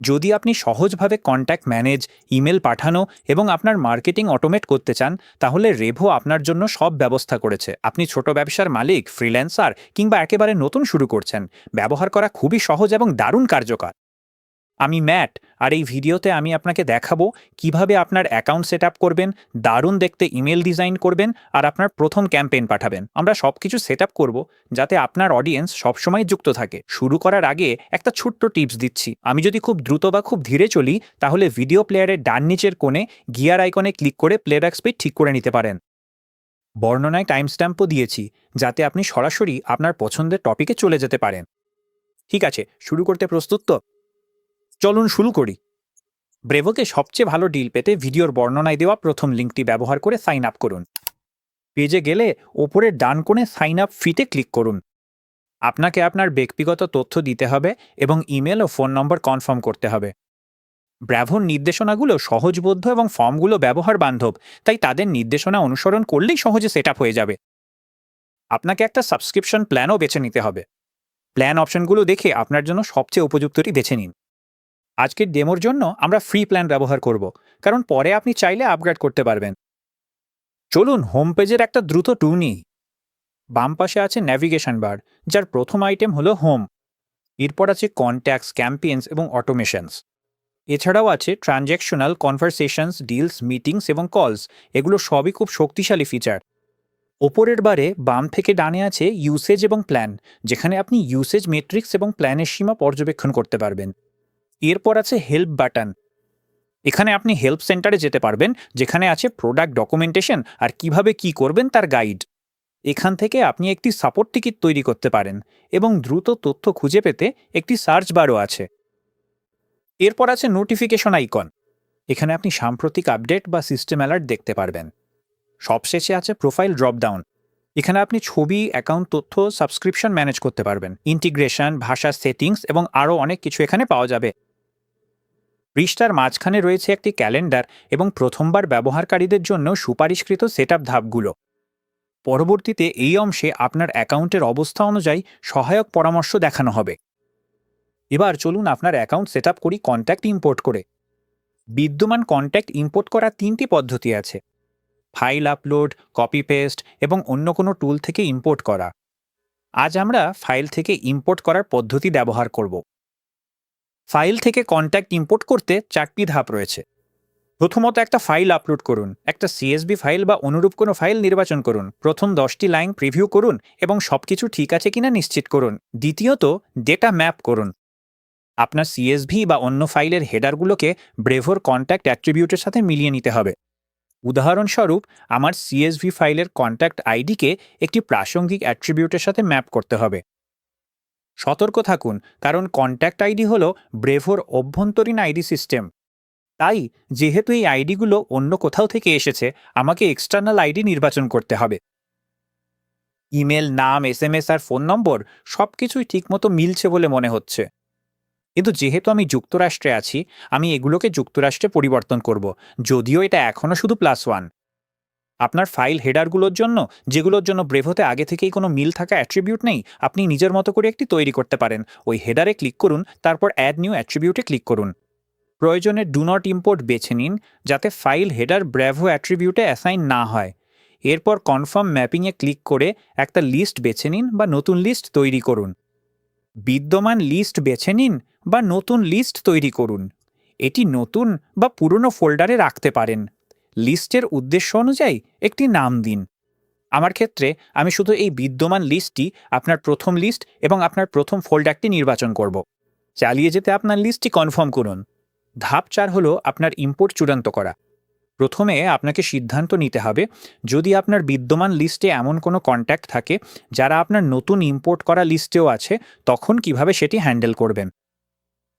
যদি আপনি সহজভাবে কন্ট্যাক্ট ম্যানেজ, ইমেল পাঠানো এবং আপনার মার্কেটিং অটোমেট করতে চান, তাহলে রেভো আপনার জন্য সব ব্যবস্থা করেছে। আপনি ছোট ব্যবসার মালিক, ফ্রিল্যান্সার কিংবা একেবারে নতুন শুরু করছেন, ব্যবহার করা খুবই সহজ এবং দারুণ কার্যকর। আমি ম্যাট, আর এই ভিডিওতে আমি আপনাকে দেখাবো কিভাবে আপনার অ্যাকাউন্ট সেট আপ করবেন, দারুণ দেখতে ইমেল ডিজাইন করবেন আর আপনার প্রথম ক্যাম্পেইন পাঠাবেন। আমরা সবকিছু সেট আপ করবো যাতে আপনার অডিয়েন্স সবসময় যুক্ত থাকে। শুরু করার আগে একটা ছোট্ট টিপস দিচ্ছি। আমি যদি খুব দ্রুত বা খুব ধীরে চলি, তাহলে ভিডিও প্লেয়ারের ডান নিচের কোণে গিয়ার আইকনে ক্লিক করে প্লেব্যাক স্পিড ঠিক করে নিতে পারেন। বর্ণনায় টাইম স্ট্যাম্পও দিয়েছি, যাতে আপনি সরাসরি আপনার পছন্দের টপিকে চলে যেতে পারেন। ঠিক আছে, শুরু করতে প্রস্তুত তো? চলুন শুরু করি। ব্রেভোকে সবচেয়ে ভালো ডিল পেতে ভিডিওর বর্ণনায় দেওয়া প্রথম লিঙ্কটি ব্যবহার করে সাইন আপ করুন। পেজে গেলে ওপরের ডান কোণে সাইন আপ ফিতে ক্লিক করুন। আপনাকে আপনার ব্যক্তিগত তথ্য দিতে হবে এবং ইমেল ও ফোন নম্বর কনফার্ম করতে হবে। ব্র্যাভোর নির্দেশনাগুলো সহজবোধ্য এবং ফর্মগুলো ব্যবহার বান্ধব, তাই তাদের নির্দেশনা অনুসরণ করলেই সহজে সেট আপ হয়ে যাবে। আপনাকে একটা সাবস্ক্রিপশন প্ল্যানও বেছে নিতে হবে। প্ল্যান অপশনগুলো দেখে আপনার জন্য সবচেয়ে উপযুক্তটি বেছে নিন। আজকের ডেমোর জন্য আমরা ফ্রি প্ল্যান ব্যবহার করব, কারণ পরে আপনি চাইলে আপগ্রেড করতে পারবেন। চলুন হোম পেজের একটা দ্রুত ট্যুর নিই। বাম পাশে আছে ন্যাভিগেশন বার, যার প্রথম আইটেম হলো হোম। এরপর আছে কন্ট্যাক্টস, ক্যাম্পেইনস এবং অটোমেশনস। এছাড়াও আছে ট্রানজ্যাকশনাল, কনভারসেশনস, ডিলস, মিটিংস এবং কলস। এগুলো সবই খুব শক্তিশালী ফিচার। ওপরের বারে বাম থেকে ডানে আছে ইউসেজ এবং প্ল্যান, যেখানে আপনি ইউসেজ মেট্রিক্স এবং প্ল্যানের সীমা পর্যবেক্ষণ করতে পারবেন। এরপর আছে হেল্প বাটন। এখানে আপনি হেল্প সেন্টারে যেতে পারবেন, যেখানে আছে প্রোডাক্ট ডকুমেন্টেশন আর কিভাবে কি করবেন তার গাইড। এখান থেকে আপনি একটি সাপোর্ট টিকিট তৈরি করতে পারেন এবং দ্রুত তথ্য খুঁজে পেতে একটি সার্চ বারও আছে। এরপর আছে নোটিফিকেশন আইকন। এখানে আপনি সাম্প্রতিক আপডেট বা সিস্টেম অ্যালার্ট দেখতে পারবেন। সবশেষে আছে প্রোফাইল ড্রপডাউন। এখানে আপনি ছবি, অ্যাকাউন্ট তথ্য, সাবস্ক্রিপশন ম্যানেজ করতে পারবেন। ইন্টিগ্রেশন, ভাষা সেটিংস এবং আরও অনেক কিছু এখানে পাওয়া যাবে। পৃষ্ঠার মাঝখানে রয়েছে একটি ক্যালেন্ডার এবং প্রথমবার ব্যবহারকারীদের জন্য সুপারিশকৃত সেটআপ ধাপগুলো। পরবর্তীতে এই অংশে আপনার অ্যাকাউন্টের অবস্থা অনুযায়ী সহায়ক পরামর্শ দেখানো হবে। এবার চলুন আপনার অ্যাকাউন্ট সেটআপ করি কন্ট্যাক্ট ইম্পোর্ট করে। বিদ্যমান কন্ট্যাক্ট ইম্পোর্ট করার 3টি পদ্ধতি আছে: ফাইল আপলোড, কপি পেস্ট এবং অন্য কোনো টুল থেকে ইম্পোর্ট করা। আজ আমরা ফাইল থেকে ইম্পোর্ট করার পদ্ধতি ব্যবহার করব। ফাইল থেকে কন্ট্যাক্ট ইম্পোর্ট করতে 4টি ধাপ রয়েছে। প্রথমত একটা ফাইল আপলোড করুন। একটা সিএসভি ফাইল বা অনুরূপ কোনো ফাইল নির্বাচন করুন। প্রথম 10টি লাইন প্রিভিউ করুন এবং সবকিছু ঠিক আছে কিনা নিশ্চিত করুন। দ্বিতীয়ত, ডেটা ম্যাপ করুন। আপনার সিএসভি বা অন্য ফাইলের হেডারগুলোকে ব্রেভোর কন্ট্যাক্ট অ্যাট্রিবিউটের সাথে মিলিয়ে নিতে হবে। উদাহরণস্বরূপ, আমার সিএসভি ফাইলের কন্ট্যাক্ট আইডিকে একটি প্রাসঙ্গিক অ্যাট্রিবিউটের সাথে ম্যাপ করতে হবে। সতর্ক থাকুন, কারণ কন্ট্যাক্ট আইডি হল ব্রেভোর অভ্যন্তরীণ আইডি সিস্টেম। তাই যেহেতু এই আইডিগুলো অন্য কোথাও থেকে এসেছে, আমাকে এক্সটার্নাল আইডি নির্বাচন করতে হবে। ইমেল, নাম, এসএমএস আর ফোন নম্বর সবকিছুই ঠিকমতো মিলছে বলে মনে হচ্ছে। কিন্তু যেহেতু আমি যুক্তরাষ্ট্রে আছি, আমি এগুলোকে যুক্তরাষ্ট্রে পরিবর্তন করব, যদিও এটা এখনও শুধু +1। আপনার ফাইল হেডারগুলোর জন্য, যেগুলোর জন্য ব্রেভোতে আগে থেকেই কোনো মিল থাকা অ্যাট্রিবিউট নেই, আপনি নিজের মতো করে একটি তৈরি করতে পারেন। ওই হেডারে ক্লিক করুন, তারপর অ্যাড নিউ অ্যাট্রিবিউটে ক্লিক করুন। প্রয়োজনে ডু নট ইম্পোর্ট বেছে নিন, যাতে ফাইল হেডার ব্রেভো অ্যাট্রিবিউটে অ্যাসাইন না হয়। এরপর কনফার্ম ম্যাপিংয়ে ক্লিক করে একটা লিস্ট বেছে নিন বা নতুন লিস্ট তৈরি করুন। বিদ্যমান লিস্ট বেছে নিন বা নতুন লিস্ট তৈরি করুন। এটি নতুন বা পুরনো ফোল্ডারে রাখতে পারেন। লিস্টের উদ্দেশ্য অনুযায়ী একটি নাম দিন। আমার ক্ষেত্রে আমি শুধু এই বিদ্যমান লিস্টটি, আপনার প্রথম লিস্ট এবং আপনার প্রথম ফোল্ডারটি নির্বাচন করব। চালিয়ে যেতে আপনার লিস্টটি কনফার্ম করুন। ধাপ 4 হলো আপনার ইম্পোর্ট চূড়ান্ত করা। প্রথমে আপনাকে সিদ্ধান্ত নিতে হবে, যদি আপনার বিদ্যমান লিস্টে এমন কোনো কন্ট্যাক্ট থাকে যারা আপনার নতুন ইম্পোর্ট করা লিস্টেও আছে, তখন কিভাবে সেটি হ্যান্ডেল করবেন।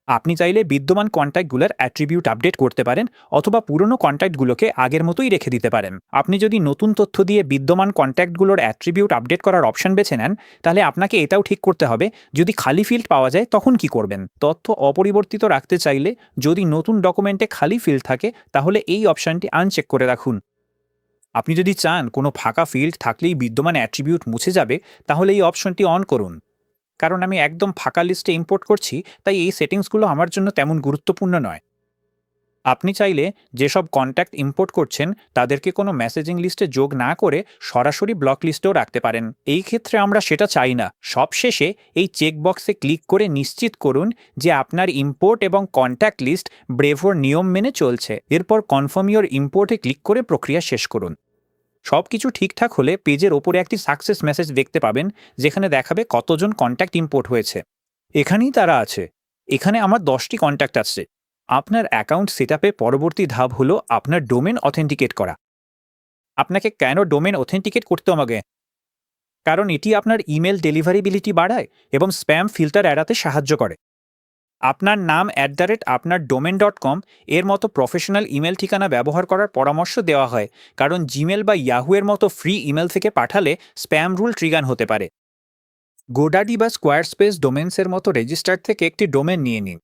আপনি চাইলে বিদ্যমান কন্ট্যাক্টগুলোর অ্যাট্রিবিউট আপডেট করতে পারেন, অথবা পুরনো কন্ট্যাক্টগুলোকে আগের মতোই রেখে দিতে পারেন। আপনি যদি নতুন তথ্য দিয়ে বিদ্যমান কন্ট্যাক্টগুলোর অ্যাট্রিবিউট আপডেট করার অপশন বেছে নেন, তাহলে আপনাকে এটাও ঠিক করতে হবে, যদি খালি ফিল্ড পাওয়া যায় তখন কি করবেন। তথ্য অপরিবর্তিত রাখতে চাইলে, যদি নতুন ডকুমেন্টে খালি ফিল্ড থাকে, তাহলে এই অপশনটি আনচেক করে রাখুন। আপনি যদি চান কোনো ফাঁকা ফিল্ড থাকলেই বিদ্যমান অ্যাট্রিবিউট মুছে যাবে, তাহলে এই অপশনটি অন করুন। কারণ আমি একদম ফাঁকা লিস্টে ইম্পোর্ট করছি, তাই এই সেটিংসগুলো আমার জন্য তেমন গুরুত্বপূর্ণ নয়। আপনি চাইলে যেসব কন্ট্যাক্ট ইম্পোর্ট করছেন তাদেরকে কোনো মেসেজিং লিস্টে যোগ না করে সরাসরি ব্লক লিস্টেও রাখতে পারেন। এই ক্ষেত্রে আমরা সেটা চাই না। সবশেষে এই চেকবক্সে ক্লিক করে নিশ্চিত করুন যে আপনার ইম্পোর্ট এবং কন্ট্যাক্ট লিস্ট ব্রেভোর নিয়ম মেনে চলছে। এরপর কনফার্ম ইওর ইম্পোর্টে ক্লিক করে প্রক্রিয়া শেষ করুন। সব কিছু ঠিকঠাক হলে পেজের ওপরে একটি সাকসেস মেসেজ দেখতে পাবেন, যেখানে দেখাবে কতজন কন্ট্যাক্ট ইম্পোর্ট হয়েছে। এখানেই তারা আছে। এখানে আমার 10টি কন্ট্যাক্ট আছে। আপনার অ্যাকাউন্ট সেটআপে পরবর্তী ধাপ হলো আপনার ডোমেন অথেন্টিকেট করা। আপনাকে কেন ডোমেন অথেন্টিকেট করতে হবে? কারণ এটি আপনার ইমেল ডেলিভারিবিলিটি বাড়ায় এবং স্প্যাম ফিল্টার এড়াতে সাহায্য করে। আপনার নাম @আপনার-domain.com এর মতো প্রফেশনাল ইমেল ঠিকানা ব্যবহার করার পরামর্শ দেওয়া হয়, কারণ জিমেল বা ইয়াহু এর মতো ফ্রি ইমেল থেকে পাঠালে স্প্যাম রুল ট্রিগার হতে পারে। গোডাডি বা স্কোয়ারস্পেস ডোমেন্সের মতো রেজিস্টার থেকে একটি ডোমেন নিয়ে নিন।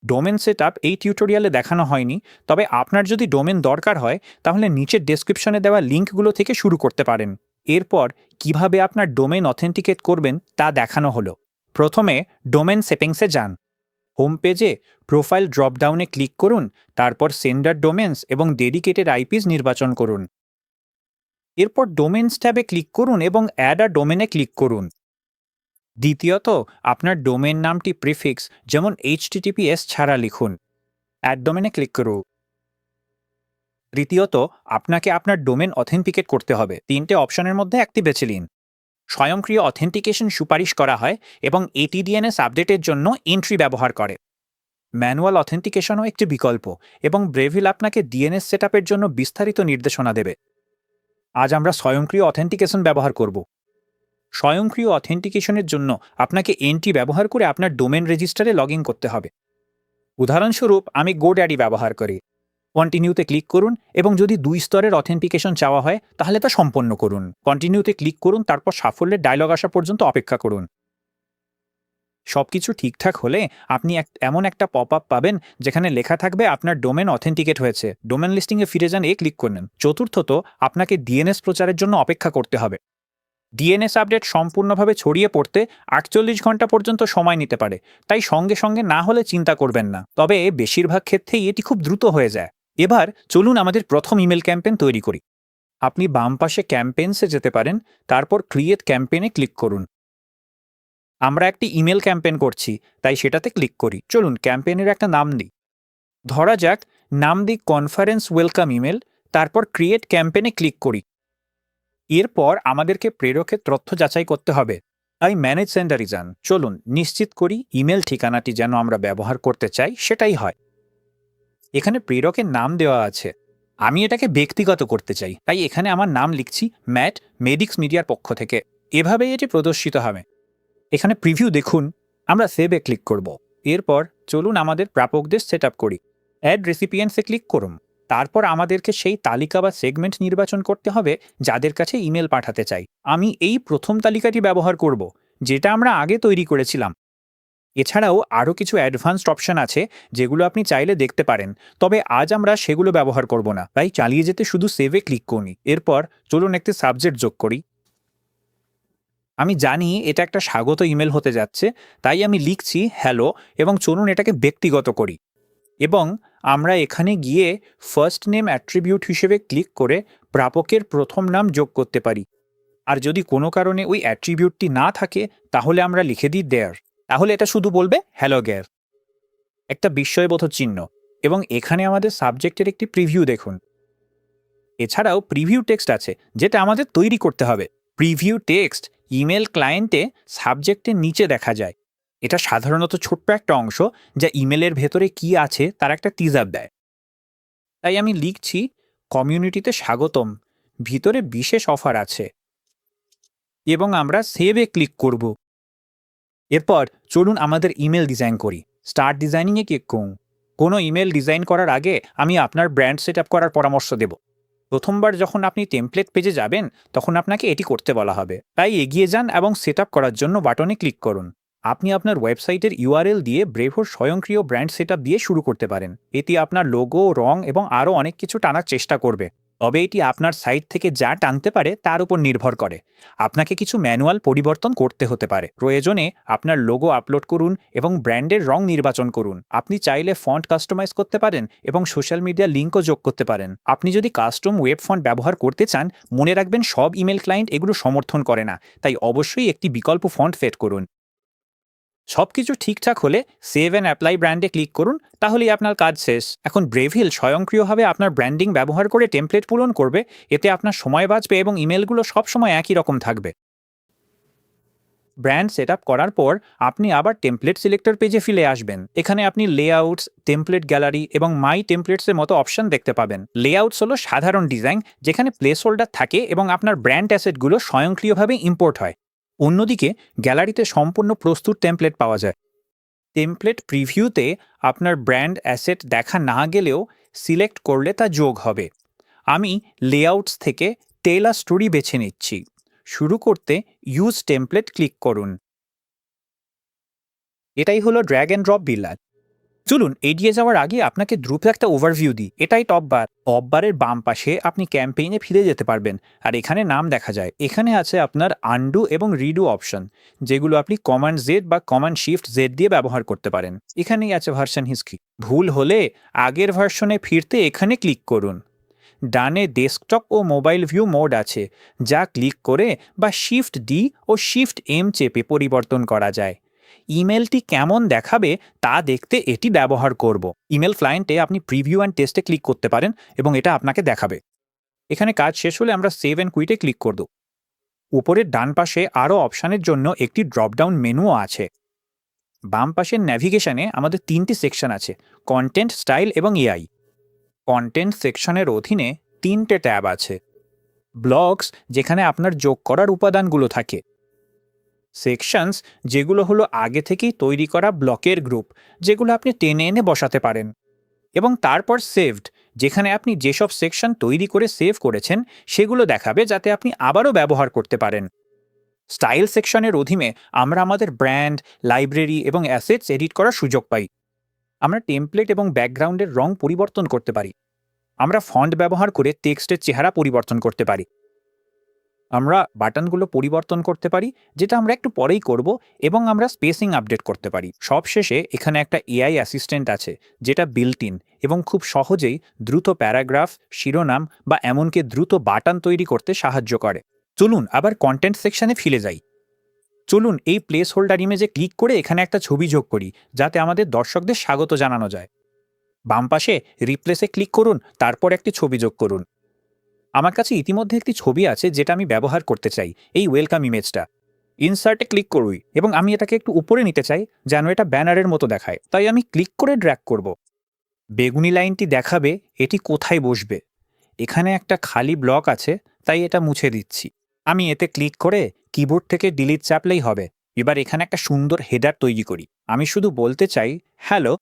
ডোমেন সেটআপ এই টিউটোরিয়ালে দেখানো হয়নি, তবে আপনার যদি ডোমেন দরকার হয় তাহলে নিচের ডেসক্রিপশনে দেওয়া লিঙ্কগুলো থেকে শুরু করতে পারেন। এরপর কিভাবে আপনার ডোমেন অথেন্টিকেট করবেন তা দেখানো হলো। প্রথমে ডোমেন সেটিংসে যান। হোম পেজে প্রোফাইল ড্রপডাউনে ক্লিক করুন, তারপর সেন্ডার ডোমেন্স এবং ডেডিকেটেড আইপিস নির্বাচন করুন। এরপর ডোমেন্স ট্যাবে ক্লিক করুন এবং অ্যাড আ ডোমেনে ক্লিক করুন। দ্বিতীয়ত, আপনার ডোমেন নামটি প্রিফিক্স যেমন HTTPS ছাড়া লিখুন। অ্যাড ডোমেনে ক্লিক করুন। তৃতীয়ত, আপনাকে আপনার ডোমেন অথেন্টিকেট করতে হবে। 3টে অপশনের মধ্যে একটি বেছে নিন। স্বয়ংক্রিয় অথেন্টিকেশন সুপারিশ করা হয় এবং ATDNS আপডেটের জন্য এন্ট্রি ব্যবহার করে। ম্যানুয়াল অথেন্টিকেশনও একটি বিকল্প এবং ব্রেভিল আপনাকে DNS সেটআপের জন্য বিস্তারিত নির্দেশনা দেবে। আজ আমরা স্বয়ংক্রিয় অথেন্টিকেশন ব্যবহার করব। স্বয়ংক্রিয় অথেন্টিকেশনের জন্য আপনাকে এন্ট্রি ব্যবহার করে আপনার ডোমেন রেজিস্টারে লগ ইন করতে হবে। উদাহরণস্বরূপ আমি গোড্যাডি ব্যবহার করি। কন্টিনিউতে ক্লিক করুন এবং যদি 2 স্তরের অথেন্টিকেশন চাওয়া হয় তাহলে তা সম্পন্ন করুন। কন্টিনিউতে ক্লিক করুন, তারপর সাফল্যের ডায়লগ আসা পর্যন্ত অপেক্ষা করুন। সবকিছু ঠিকঠাক হলে আপনি এমন একটা পপ আপ পাবেন যেখানে লেখা থাকবে আপনার ডোমেন অথেন্টিকেট হয়েছে। ডোমেন লিস্টিংয়ে ফিরে যান, ক্লিক করুন। চতুর্থত, আপনাকে DNS প্রচারের জন্য অপেক্ষা করতে হবে। DNS আপডেট সম্পূর্ণভাবে ছড়িয়ে পড়তে 48 ঘন্টা পর্যন্ত সময় নিতে পারে, তাই সঙ্গে সঙ্গে না হলে চিন্তা করবেন না। তবে বেশিরভাগ ক্ষেত্রেই এটি খুব দ্রুত হয়ে যায়। এবার চলুন আমাদের প্রথম ইমেল ক্যাম্পেইন তৈরি করি। আপনি বাম পাশে ক্যাম্পেইনসে যেতে পারেন, তারপর ক্রিয়েট ক্যাম্পেইনে ক্লিক করুন। আমরা একটি ইমেল ক্যাম্পেইন করছি, তাই সেটাতে ক্লিক করি। চলুন ক্যাম্পেইনের একটা নাম দিই। ধরা যাক নাম দিই কনফারেন্স ওয়েলকাম ইমেল, তারপর ক্রিয়েট ক্যাম্পেইনে ক্লিক করি। এরপর আমাদেরকে প্রেরকের তথ্য যাচাই করতে হবে, তাই ম্যানেজ সেন্ডারে যান। চলুন নিশ্চিত করি ইমেল ঠিকানাটি যেন আমরা ব্যবহার করতে চাই সেটাই হয়। এখানে প্রেরকের নাম দেওয়া আছে, আমি এটাকে ব্যক্তিগত করতে চাই, তাই এখানে আমার নাম লিখছি ম্যাট, মেডিক্স মিডিয়ার পক্ষ থেকে। এভাবেই এটি প্রদর্শিত হবে। এখানে প্রিভিউ দেখুন। আমরা সেভে ক্লিক করব। এরপর চলুন আমাদের প্রাপকদের সেট আপ করি। অ্যাড রেসিপিয়েন্টসে ক্লিক করুন। তারপর আমাদেরকে সেই তালিকা বা সেগমেন্ট নির্বাচন করতে হবে যাদের কাছে ইমেল পাঠাতে চাই। আমি এই প্রথম তালিকাটি ব্যবহার করব, যেটা আমরা আগে তৈরি করেছিলাম। এছাড়াও আরও কিছু অ্যাডভান্সড অপশন আছে যেগুলো আপনি চাইলে দেখতে পারেন, তবে আজ আমরা সেগুলো ব্যবহার করব না, তাই চালিয়ে যেতে শুধু সেভে ক্লিক করি। এরপর চলুন একটি সাবজেক্ট যোগ করি। আমি জানি এটা একটা স্বাগত ইমেল হতে যাচ্ছে, তাই আমি লিখছি হ্যালো এবং চলুন এটাকে ব্যক্তিগত করি। এবং আমরা এখানে গিয়ে ফার্স্ট নেম অ্যাট্রিবিউট হিসেবে ক্লিক করে প্রাপকের প্রথম নাম যোগ করতে পারি। আর যদি কোনো কারণে ওই অ্যাট্রিবিউটটি না থাকে তাহলে আমরা লিখে দিই দেয়ার। তাহলে এটা শুধু বলবে হ্যালো গের, একটা বিস্ময়বোধক চিহ্ন। এবং এখানে আমাদের সাবজেক্টের একটি প্রিভিউ দেখুন। এছাড়াও প্রিভিউ টেক্সট আছে যেটা আমাদের তৈরি করতে হবে। প্রিভিউ টেক্সট ইমেল ক্লায়েন্টে সাবজেক্টের নিচে দেখা যায়। এটা সাধারণত ছোট্ট একটা অংশ যা ইমেলের ভেতরে কি আছে তার একটা টিজার দেয়। তাই আমি লিখছি কমিউনিটিতে স্বাগতম, ভিতরে বিশেষ অফার আছে, এবং আমরা সেভে ক্লিক করব। এরপর চলুন আমাদের ইমেল ডিজাইন করি। স্টার্ট ডিজাইনিংয়ে ক্লিক করুন। কোনো ইমেল ডিজাইন করার আগে আমি আপনার ব্র্যান্ড সেট আপ করার পরামর্শ দেব। প্রথমবার যখন আপনি টেমপ্লেট পেজে যাবেন তখন আপনাকে এটি করতে বলা হবে, তাই এগিয়ে যান এবং সেট আপ করার জন্য বাটনে ক্লিক করুন। আপনি আপনার ওয়েবসাইটের URL দিয়ে ব্রেভোর স্বয়ংক্রিয় ব্র্যান্ড সেট আপ দিয়ে শুরু করতে পারেন। এটি আপনার লোগো, রং এবং আরও অনেক কিছু টানার চেষ্টা করবে। তবে এটি আপনার সাইট থেকে যা টানতে পারে তার উপর নির্ভর করে। আপনাকে কিছু ম্যানুয়াল পরিবর্তন করতে হতে পারে। প্রয়োজনে আপনার লোগো আপলোড করুন এবং ব্র্যান্ডের রং নির্বাচন করুন। আপনি চাইলে ফন্ট কাস্টমাইজ করতে পারেন এবং সোশ্যাল মিডিয়া লিঙ্কও যোগ করতে পারেন। আপনি যদি কাস্টম ওয়েব ফন্ট ব্যবহার করতে চান, মনে রাখবেন সব ইমেল ক্লায়েন্ট এগুলো সমর্থন করে না, তাই অবশ্যই একটি বিকল্প ফন্ট সেট করুন। সবকিছু ঠিকঠাক হলে সেভ অ্যান্ড অ্যাপ্লাই ব্র্যান্ডে ক্লিক করুন, তাহলেই আপনার কাজ শেষ। এখন ব্রেভিল স্বয়ংক্রিয়ভাবে আপনার ব্র্যান্ডিং ব্যবহার করে টেমপ্লেট পূরণ করবে। এতে আপনার সময় বাঁচবে এবং ইমেলগুলো সবসময় একই রকম থাকবে। ব্র্যান্ড সেট আপ করার পর আপনি আবার টেমপ্লেট সিলেক্টর পেজে ফিরে আসবেন। এখানে আপনি লেআউটস, টেমপ্লেট গ্যালারি এবং মাই টেমপ্লেটসের মতো অপশন দেখতে পাবেন। লেআউটস হলো সাধারণ ডিজাইন যেখানে প্লেস হোল্ডার থাকে এবং আপনার ব্র্যান্ড অ্যাসেটগুলো স্বয়ংক্রিয়ভাবে ইম্পোর্ট হয়। অন্যদিকে গ্যালারিতে সম্পূর্ণ প্রস্তুত টেমপ্লেট পাওয়া যায়। টেমপ্লেট প্রিভিউতে আপনার ব্র্যান্ড অ্যাসেট দেখা না গেলেও সিলেক্ট করলে তা যোগ হবে। আমি লেআউটস থেকে টেল আ স্টোরি বেছে নিচ্ছি। শুরু করতে ইউজ টেমপ্লেট ক্লিক করুন। এটাই হলো ড্র্যাগ অ্যান্ড ড্রপ বিল্ডার। চলুন এগিয়ে যাওয়ার আগে আপনাকে দ্রুত একটা ওভারভিউ দিই। এটাই টপ বার। টপ বারের বাম পাশে আপনি ক্যাম্পেইনে ফিরে যেতে পারবেন, আর এখানে নাম দেখা যায়। এখানে আছে আপনার আনডু এবং রিডু অপশন, যেগুলো আপনি কমান্ড জেড বা কমান্ড শিফট জেড দিয়ে ব্যবহার করতে পারেন। এখানেই আছে ভার্সন হিস্ট্রি। ভুল হলে আগের ভার্সনে ফিরতে এখানে ক্লিক করুন। ডানে ডেস্কটপ ও মোবাইল ভিউ মোড আছে, যা ক্লিক করে বা শিফট ডি ও শিফট এম চেপে পরিবর্তন করা যায়। ইমেলটি কেমন দেখাবে তা দেখতে এটি ব্যবহার করব। ইমেল ক্লায়েন্টে আপনি প্রিভিউ অ্যান্ড টেস্টে ক্লিক করতে পারেন এবং এটা আপনাকে দেখাবে। এখানে কাজ শেষ হলে আমরা সেভ অ্যান্ড কুইটে ক্লিক করব। উপরের ডান পাশে আরও অপশানের জন্য একটি ড্রপডাউন মেনুও আছে। বাম পাশের ন্যাভিগেশনে আমাদের 3টি সেকশন আছে: কন্টেন্ট, স্টাইল এবং এআই। কন্টেন্ট সেকশনের অধীনে 3টে ট্যাব আছে। ব্লগস, যেখানে আপনার যোগ করার উপাদানগুলো থাকে। সেকশনস, যেগুলো হলো আগে থেকেই তৈরি করা ব্লকের গ্রুপ, যেগুলো আপনি টেনে এনে বসাতে পারেন। এবং তারপর সেভড, যেখানে আপনি যেসব সেকশন তৈরি করে সেভ করেছেন সেগুলো দেখাবে, যাতে আপনি আবারও ব্যবহার করতে পারেন। স্টাইল সেকশনের অধীনে আমরা আমাদের ব্র্যান্ড, লাইব্রেরি এবং অ্যাসেটস এডিট করার সুযোগ পাই। আমরা টেমপ্লেট এবং ব্যাকগ্রাউন্ডের রং পরিবর্তন করতে পারি। আমরা ফন্ট ব্যবহার করে টেক্সটের চেহারা পরিবর্তন করতে পারি। আমরা বাটনগুলো পরিবর্তন করতে পারি, যেটা আমরা একটু পরেই করব, এবং আমরা স্পেসিং আপডেট করতে পারি। সবশেষে এখানে একটা এআই অ্যাসিস্ট্যান্ট আছে, যেটা বিল্ট ইন এবং খুব সহজেই দ্রুত প্যারাগ্রাফ, শিরোনাম বা এমনকি দ্রুত বাটন তৈরি করতে সাহায্য করে। চলুন আবার কন্টেন্ট সেকশনে ফিরে যাই। চলুন এই প্লেস হোল্ডার ইমেজে ক্লিক করে এখানে একটা ছবি যোগ করি, যাতে আমাদের দর্শকদের স্বাগত জানানো যায়। বাম পাশে রিপ্লেসে ক্লিক করুন, তারপর একটি ছবি যোগ করুন। আমার কাছে ইতিমধ্যে একটি ছবি আছে যেটা আমি ব্যবহার করতে চাই, এই ওয়েলকাম ইমেজটা। ইনসার্টে ক্লিক করুই এবং আমি এটাকে একটু উপরে নিতে চাই, যেন এটা ব্যানারের মতো দেখায়। তাই আমি ক্লিক করে ড্র্যাগ করব। বেগুনি লাইনটি দেখাবে এটি কোথায় বসবে। এখানে একটা খালি ব্লক আছে, তাই এটা মুছে দিচ্ছি। আমি এতে ক্লিক করে কিবোর্ড থেকে ডিলিট চাপলেই হবে। এবার এখানে একটা সুন্দর হেডার তৈরি করি। আমি শুধু বলতে চাই হ্যালো।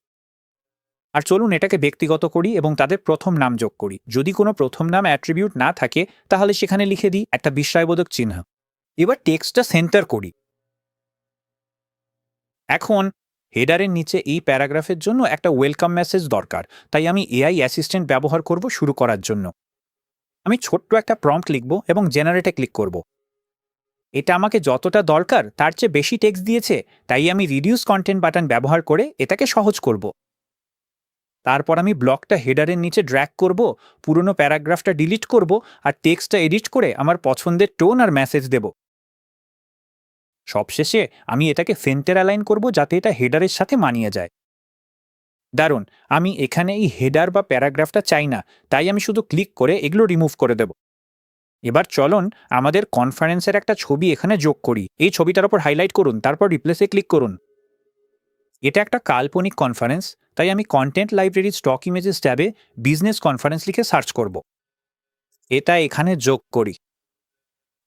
আর চলুন এটাকে ব্যক্তিগত করি এবং তাদের প্রথম নাম যোগ করি। যদি কোনো প্রথম নাম অ্যাট্রিবিউট না থাকে, তাহলে সেখানে লিখে দিই একটা বিস্ময়বোধক চিহ্ন। এবার টেক্সটটা সেন্টার করি। এখন হেডারের নিচে এই প্যারাগ্রাফের জন্য একটা ওয়েলকাম মেসেজ দরকার, তাই আমি এআই অ্যাসিস্ট্যান্ট ব্যবহার করব শুরু করার জন্য। আমি ছোট্ট একটা প্রম্পট লিখব এবং জেনারেটে ক্লিক করব। এটা আমাকে যতটা দরকার তার চেয়ে বেশি টেক্সট দিয়েছে, তাই আমি রিডিউস কন্টেন্ট বাটন ব্যবহার করে এটাকে সহজ করব। তারপর আমি ব্লকটা হেডারের নিচে ড্র্যাগ করব, পুরনো প্যারাগ্রাফটা ডিলিট করব আর টেক্সটটা এডিট করে আমার পছন্দের টোন আর মেসেজ দেব। সবশেষে আমি এটাকে সেন্টার অ্যালাইন করব, যাতে এটা হেডারের সাথে মানিয়ে যায়। দারুণ! আমি এখানে এই হেডার বা প্যারাগ্রাফটা চাই না, তাই আমি শুধু ক্লিক করে এগুলো রিমুভ করে দেব। এবার চলুন আমাদের কনফারেন্সের একটা ছবি এখানে যোগ করি। এই ছবিটার ওপর হাইলাইট করুন, তারপর রিপ্লেসে ক্লিক করুন। এটা একটা কাল্পনিক কনফারেন্স, তাই আমি কন্টেন্ট লাইব্রেরি স্টক ইমেজেস ট্যাবে বিজনেস কনফারেন্স লিখে সার্চ করব। এটা এখানে যোগ করি।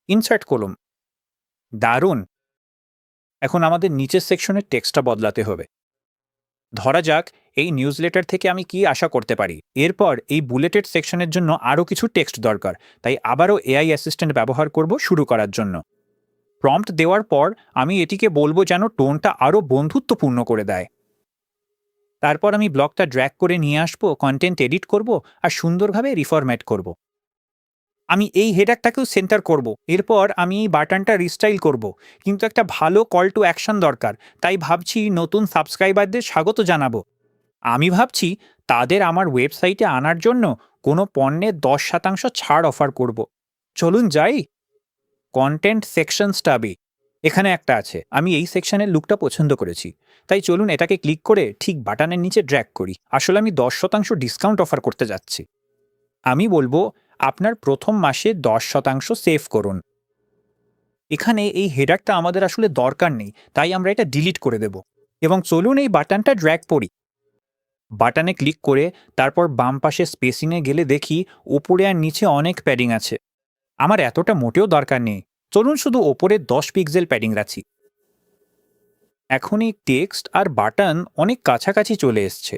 ইনসার্ট করুন। দারুণ! এখন আমাদের নিচের সেকশনের টেক্সটটা বদলাতে হবে। ধরা যাক এই নিউজলেটার থেকে আমি কি আশা করতে পারি। এরপর এই বুলেটেড সেকশনের জন্য আরও কিছু টেক্সট দরকার, তাই আবারও এআই অ্যাসিস্ট্যান্ট ব্যবহার করব শুরু করার জন্য। প্রম্পট দেওয়ার পর আমি এটিকে বলবো যেন টোনটা আরও বন্ধুত্বপূর্ণ করে দেয়। তারপর আমি ব্লকটা ড্র্যাগ করে নিয়ে আসবো, কন্টেন্ট এডিট করব আর সুন্দরভাবে রিফরম্যাট করব। আমি এই হেডারটাকেও সেন্টার করব। এরপর আমি এই বাটনটা রিস্টাইল করব। কিন্তু একটা ভালো কল টু অ্যাকশন দরকার। তাই ভাবছি নতুন সাবস্ক্রাইবারদের স্বাগত জানাবো। আমি ভাবছি তাদের আমার ওয়েবসাইটে আনার জন্য কোনো পণ্যে 10% ছাড় অফার করব। চলুন যাই। কন্টেন্ট সেকশনস ট্যাবে এখানে একটা আছে। আমি এই সেকশনের লুকটা পছন্দ করেছি। তাই চলুন এটাকে ক্লিক করে ঠিক বাটনের নিচে ড্র্যাগ করি। আসলে আমি 10% ডিসকাউন্ট অফার করতে যাচ্ছি। আমি বলবো আপনার প্রথম মাসে 10% সেভ করুন। এখানে এই হেডারটা আমাদের আসলে দরকার নেই, তাই আমরা এটা ডিলিট করে দেব। এবং চলুন এই বাটনটা ড্র্যাগ করি। বাটনে ক্লিক করে তারপর বাম পাশে স্পেসিংয়ে গেলে দেখি ওপরে আর নিচে অনেক প্যাডিং আছে। আমার এতটা মোটেও দরকার নেই। চলুন শুধু ওপরে 10 পিক্সেল প্যাডিং রাখি। এখন এই টেক্সট আর বাটন অনেক কাছাকাছি চলে এসছে।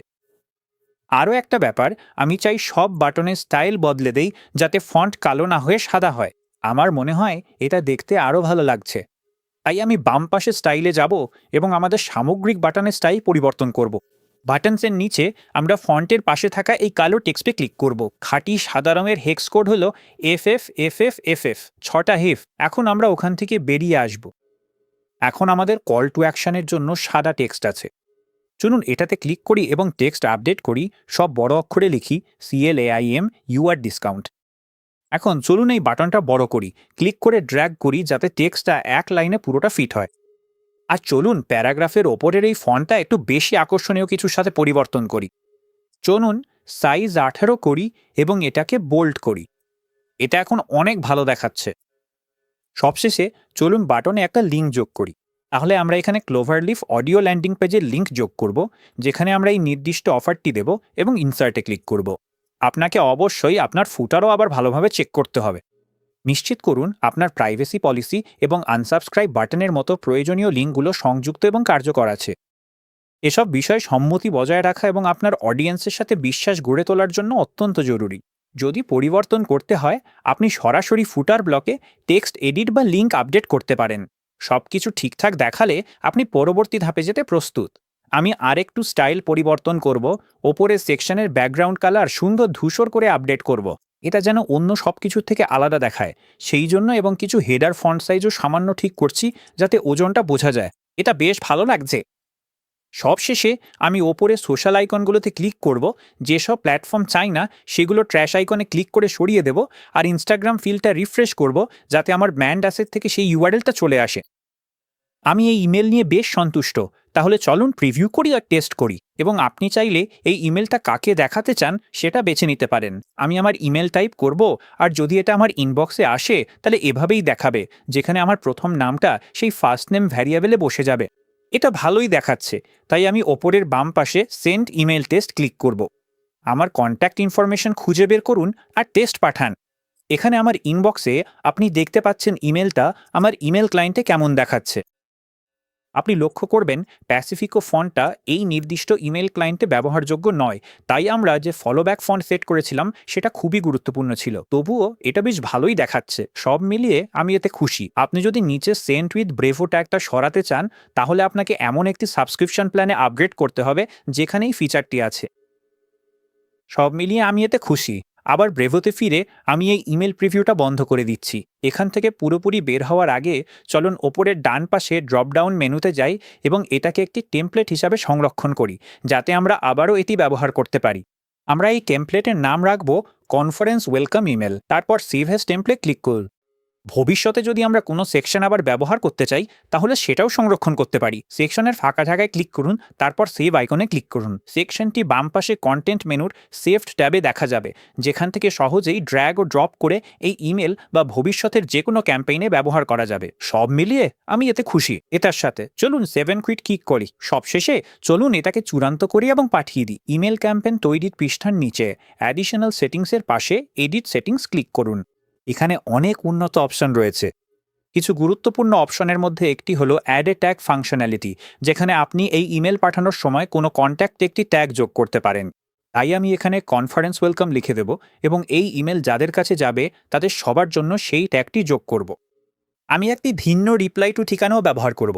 আরও একটা ব্যাপার, আমি চাই সব বাটনের স্টাইল বদলে দেই যাতে ফন্ট কালো না হয়ে সাদা হয়। আমার মনে হয় এটা দেখতে আরও ভালো লাগছে। তাই আমি বাম পাশে স্টাইলে যাব এবং আমাদের সামগ্রিক বাটনের স্টাইল পরিবর্তন করব। বাটনসের নিচে আমরা ফন্টের পাশে থাকা এই কালো টেক্সটে ক্লিক করব। খাঁটি সাদা রঙের হেক্স কোড হলো FF FF FF 6টা হিফ। এখন আমরা ওখান থেকে বেরিয়ে আসব। এখন আমাদের কল টু অ্যাকশনের জন্য সাদা টেক্সট আছে। চলুন এটাতে ক্লিক করি এবং টেক্সট আপডেট করি। সব বড় অক্ষরে লিখি CLAIM UR ডিসকাউন্ট। এখন চলুন এই বাটনটা বড় করি। ক্লিক করে ড্র্যাগ করি যাতে টেক্সটটা এক লাইনে পুরোটা ফিট হয়। আর চলুন প্যারাগ্রাফের ওপরের এই ফন্টটা একটু বেশি আকর্ষণীয় কিছুর সাথে পরিবর্তন করি। চলুন সাইজ 18 করি এবং এটাকে বোল্ড করি। এটা এখন অনেক ভালো দেখাচ্ছে। সবশেষে চলুন বাটনে একটা লিঙ্ক যোগ করি। তাহলে আমরা এখানে ক্লোভারলিফ অডিও ল্যান্ডিং পেজের লিঙ্ক যোগ করব, যেখানে আমরা এই নির্দিষ্ট অফারটি দেব এবং ইনসার্টে ক্লিক করব। আপনাকে অবশ্যই আপনার ফুটারও আবার ভালোভাবে চেক করতে হবে। নিশ্চিত করুন আপনার প্রাইভেসি পলিসি এবং আনসাবস্ক্রাইব বাটনের মতো প্রয়োজনীয় লিঙ্কগুলো সংযুক্ত এবং কার্যকর আছে। এসব বিষয়ে সম্মতি বজায় রাখা এবং আপনার অডিয়েন্সের সাথে বিশ্বাস গড়ে তোলার জন্য অত্যন্ত জরুরি। যদি পরিবর্তন করতে হয়, আপনি সরাসরি ফুটার ব্লকে টেক্সট এডিট বা লিঙ্ক আপডেট করতে পারেন। সবকিছু ঠিকঠাক দেখালে আপনি পরবর্তী ধাপে যেতে প্রস্তুত। আমি আরেকটু স্টাইল পরিবর্তন করব। ওপরের সেকশনের ব্যাকগ্রাউন্ড কালার সুন্দর ধূসর করে আপডেট করব। এটা যেন অন্য সব কিছুর থেকে আলাদা দেখায় সেই জন্য, এবং কিছু হেডার ফন্ট সাইজও সামান্য ঠিক করছি যাতে ওজনটা বোঝা যায়। এটা বেশ ভালো লাগছে। সবশেষে আমি ওপরে সোশ্যাল আইকনগুলোতে ক্লিক করব। যেসব প্ল্যাটফর্ম চাই না সেগুলো ট্র্যাশ আইকনে ক্লিক করে সরিয়ে দেব। আর ইনস্টাগ্রাম ফিল্ডটা রিফ্রেশ করব যাতে আমার ব্র্যান্ড অ্যাসেট থেকে সেই ইউআরএলটা চলে আসে। আমি এই ইমেল নিয়ে বেশ সন্তুষ্ট। তাহলে চলুন প্রিভিউ করি আর টেস্ট করি, এবং আপনি চাইলে এই ইমেলটা কাকে দেখাতে চান সেটা বেছে নিতে পারেন। আমি আমার ইমেল টাইপ করব, আর যদি এটা আমার ইনবক্সে আসে তাহলে এভাবেই দেখাবে, যেখানে আমার প্রথম নামটা সেই ফার্স্ট নেম ভ্যারিয়েবলে বসে যাবে। এটা ভালোই দেখাচ্ছে। তাই আমি ওপরের বাম পাশে সেন্ড ইমেল টেস্ট ক্লিক করব। আমার কন্ট্যাক্ট ইনফরমেশন খুঁজে বের করুন আর টেস্ট পাঠান। এখানে আমার ইনবক্সে আপনি দেখতে পাচ্ছেন ইমেলটা আমার ইমেল ক্লায়েন্টে কেমন দেখাচ্ছে। আপনি লক্ষ্য করবেন প্যাসিফিকো ফন্টটা এই নির্দিষ্ট ইমেল ক্লায়েন্টে ব্যবহারযোগ্য নয়। তাই আমরা যে ফলোব্যাক ফন্ট সেট করেছিলাম সেটা খুবই গুরুত্বপূর্ণ ছিল। তবুও এটা বেশ ভালোই দেখাচ্ছে। সব মিলিয়ে আমি এতে খুশি। আপনি যদি নিচে সেন্ট উইথ ব্রেভো ট্যাগটা সরাতে চান, তাহলে আপনাকে এমন একটি সাবস্ক্রিপশন প্ল্যানে আপগ্রেড করতে হবে যেখানেই ফিচারটি আছে। সব মিলিয়ে আমি এতে খুশি। আবার ব্রেভোতে ফিরে আমি এই ইমেল প্রিভিউটা বন্ধ করে দিচ্ছি। এখান থেকে পুরোপুরি বের হওয়ার আগে চলুন ওপরের ডান পাশে ড্রপডাউন মেনুতে যাই এবং এটাকে একটি টেমপ্লেট হিসাবে সংরক্ষণ করি, যাতে আমরা আবারও এটি ব্যবহার করতে পারি। আমরা এই টেমপ্লেটের নাম রাখব কনফারেন্স ওয়েলকাম ইমেল। তারপর সেভ অ্যাজ টেমপ্লেট ক্লিক করুন। ভবিষ্যতে যদি আমরা কোনো সেকশন আবার ব্যবহার করতে চাই, তাহলে সেটাও সংরক্ষণ করতে পারি। সেকশনের ফাঁকা জায়গায় ক্লিক করুন, তারপর সেভ আইকনে ক্লিক করুন। সেকশনটি বাম পাশে কন্টেন্ট মেনুর সেভড ট্যাবে দেখা যাবে, যেখান থেকে সহজেই ড্র্যাগ ও ড্রপ করে এই ইমেল বা ভবিষ্যতের যে কোনো ক্যাম্পেইনে ব্যবহার করা যাবে। সব মিলিয়ে আমি এতে খুশি। এটার সাথে চলুন 7 কুইট ক্লিক করি। সবশেষে চলুন এটাকে চূড়ান্ত করি এবং পাঠিয়ে দিই। ইমেল ক্যাম্পেইন তৈরির পৃষ্ঠার নিচে অ্যাডিশনাল সেটিংসের পাশে এডিট সেটিংস ক্লিক করুন। এখানে অনেক উন্নত অপশন রয়েছে। কিছু গুরুত্বপূর্ণ অপশনের মধ্যে একটি হলো অ্যাড এ ট্যাগ ফাংশনালিটি, যেখানে আপনি এই ইমেল পাঠানোর সময় কোনো কন্ট্যাক্টে একটি ট্যাগ যোগ করতে পারেন। তাই আমি এখানে কনফারেন্স ওয়েলকাম লিখে দেব এবং এই ইমেল যাদের কাছে যাবে তাদের সবার জন্য সেই ট্যাগটি যোগ করব। আমি একটি ভিন্ন রিপ্লাই টু ঠিকানাও ব্যবহার করব।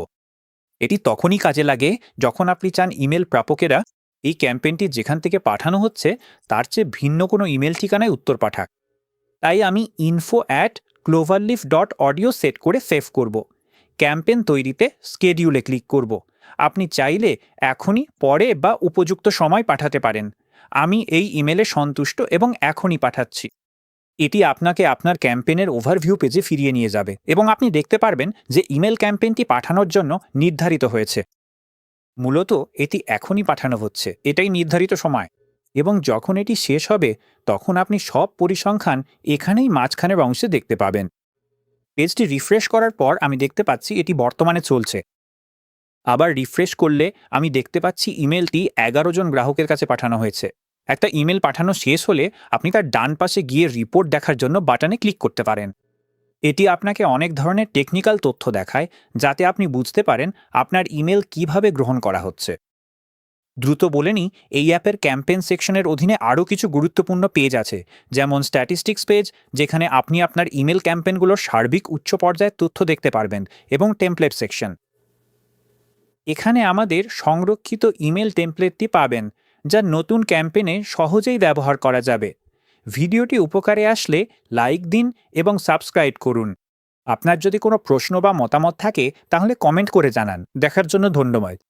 এটি তখনই কাজে লাগে যখন আপনি চান ইমেল প্রাপকেরা এই ক্যাম্পেইনটি যেখান থেকে পাঠানো হচ্ছে তার চেয়ে ভিন্ন কোনো ইমেল ঠিকানায় উত্তর পাঠাক। তাই আমি info@cloverleaf.audio সেট করে সেভ করব। ক্যাম্পেন তৈরিতে স্কেডিউলে ক্লিক করব। আপনি চাইলে এখনই, পরে বা উপযুক্ত সময় পাঠাতে পারেন। আমি এই ইমেলে সন্তুষ্ট এবং এখনই পাঠাচ্ছি। এটি আপনাকে আপনার ক্যাম্পেনের ওভারভিউ পেজে ফিরিয়ে নিয়ে যাবে এবং আপনি দেখতে পারবেন যে ইমেল ক্যাম্পেইনটি পাঠানোর জন্য নির্ধারিত হয়েছে। মূলত এটি এখনই পাঠানো হচ্ছে, এটাই নির্ধারিত সময়। এবং যখন এটি শেষ হবে তখন আপনি সব পরিসংখ্যান এখানেই মাঝখানের অংশে দেখতে পাবেন। পেজটি রিফ্রেশ করার পর আমি দেখতে পাচ্ছি এটি বর্তমানে চলছে। আবার রিফ্রেশ করলে আমি দেখতে পাচ্ছি ইমেলটি 11 জন গ্রাহকের কাছে পাঠানো হয়েছে। একটা ইমেল পাঠানো শেষ হলে আপনি তার ডান পাশে গিয়ে রিপোর্ট দেখার জন্য বাটনে ক্লিক করতে পারেন। এটি আপনাকে অনেক ধরনের টেকনিক্যাল তথ্য দেখায়, যাতে আপনি বুঝতে পারেন আপনার ইমেল কিভাবে গ্রহণ করা হচ্ছে। দ্রুত বলে নিই, এই অ্যাপের ক্যাম্পেইন সেকশনের অধীনে আরও কিছু গুরুত্বপূর্ণ পেজ আছে, যেমন স্ট্যাটিস্টিক্স পেজ, যেখানে আপনি আপনার ইমেল ক্যাম্পেইনগুলোর সার্বিক উচ্চ পর্যায়ের তথ্য দেখতে পারবেন, এবং টেমপ্লেট সেকশন। এখানে আমাদের সংরক্ষিত ইমেল টেমপ্লেটটি পাবেন, যা নতুন ক্যাম্পেইনে সহজেই ব্যবহার করা যাবে। ভিডিওটি উপকারে আসলে লাইক দিন এবং সাবস্ক্রাইব করুন। আপনার যদি কোনো প্রশ্ন বা মতামত থাকে তাহলে কমেন্ট করে জানান। দেখার জন্য ধন্যবাদ।